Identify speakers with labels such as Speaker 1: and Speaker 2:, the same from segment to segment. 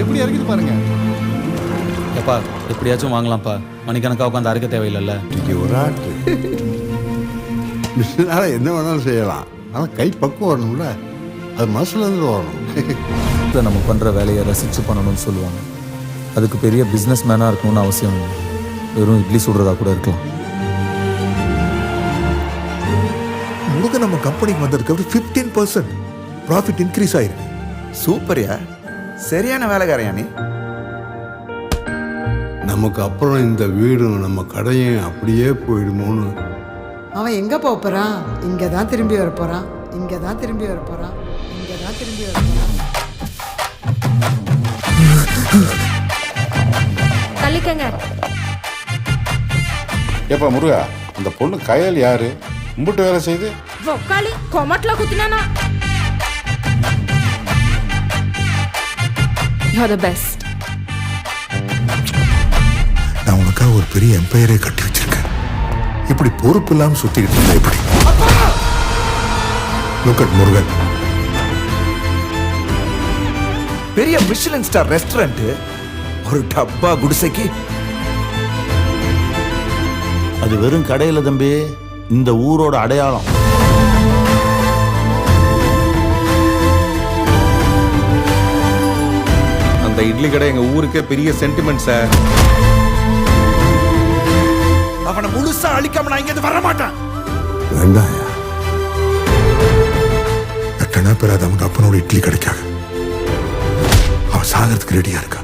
Speaker 1: எப்படி இறக்குது பாருங்க.
Speaker 2: எப்பா எப்படியாச்சும் வாங்கலாம்ப்பா, மணிக்கணக்காக உட்காந்து அரைக்க தேவையில்லைல்ல.
Speaker 3: இன்னைக்கு ஒரு ஆட்டு மிஷினால என்ன வேணாலும் செய்யலாம், ஆனால் கை பக்குவம் வரணும்ல, அது மனசுலேருந்து வரணும்.
Speaker 2: நம்ம பண்ணுற வேலையை ரசித்து பண்ணணும்னு சொல்லுவாங்க. அதுக்கு பெரிய பிஸ்னஸ் மேனாக இருக்கணும்னு அவசியம் இல்லை. வெறும் இட்லி சுடுறதா கூட இருக்கலாம்.
Speaker 4: முழுக்க நம்ம கம்பெனிக்கு வந்ததுக்கு 15% ப்ராஃபிட் இன்க்ரீஸ் ஆயிருக்கு.
Speaker 5: சூப்பர்யா, சரியான வேலைக்காரையா நீ.
Speaker 3: நமக்கு அப்புறம் இந்த வீடும் நம்ம கடையும் அப்படியே போயிடுமோன்னு.
Speaker 6: அவன் எங்கே போக போகிறான்? இங்கே தான் திரும்பி வர போகிறான், இங்கே தான் திரும்பி வர போகிறான், இங்கே தான் திரும்பி வர போகிறான்.
Speaker 7: தள்ளிக்கங்க.
Speaker 8: ஏப்பா முருகா, அந்த பொண்ணு கயல் யாரு? மும்பிட்டு வேலை செய்து
Speaker 7: ఒక్కాలి కొమట్లో కుట్టినానా. You're the best.
Speaker 4: நான் உனக்காக ஒரு பெரிய எம்பையரே கட்டி வச்சிருக்கேன். இப்படி பொறுப்பு இல்லாமல் சுத்திக்கிட்டு இருந்தா இப்படி. Look at Murugan.
Speaker 5: பெரிய மிஷிலின் ஸ்டார் ரெஸ்டாரண்ட், ஒரு டப்பா குடிசைக்கு.
Speaker 9: அது வெறும் கடையில் தம்பி, இந்த ஊரோட அடையாளம்.
Speaker 8: அந்த இட்லி கடை எங்க ஊருக்கே பெரிய சென்டிமெண்ட் சார்.
Speaker 5: அவனை முழுசா அழிக்காம நான் இங்க வர மாட்டேன்.
Speaker 4: வேண்டாம், எட்டனா பேராத அவங்க அப்பனோட இட்லி கிடைக்காது. அவன் சாகிறதுக்கு ரெடியா இருக்கா.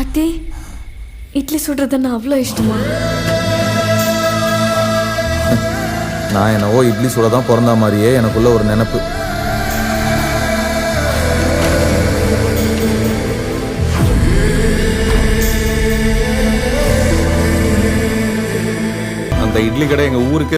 Speaker 7: ஆத்தி, இட்லி சுடுறதுன்னா அவ்வளோ இஷ்டமா?
Speaker 2: நான் என்னவோ இட்லி சுட தான் பிறந்த மாதிரியே எனக்குள்ள ஒரு நினைப்பு.
Speaker 8: அந்த இட்லி கடை எங்க ஊருக்கே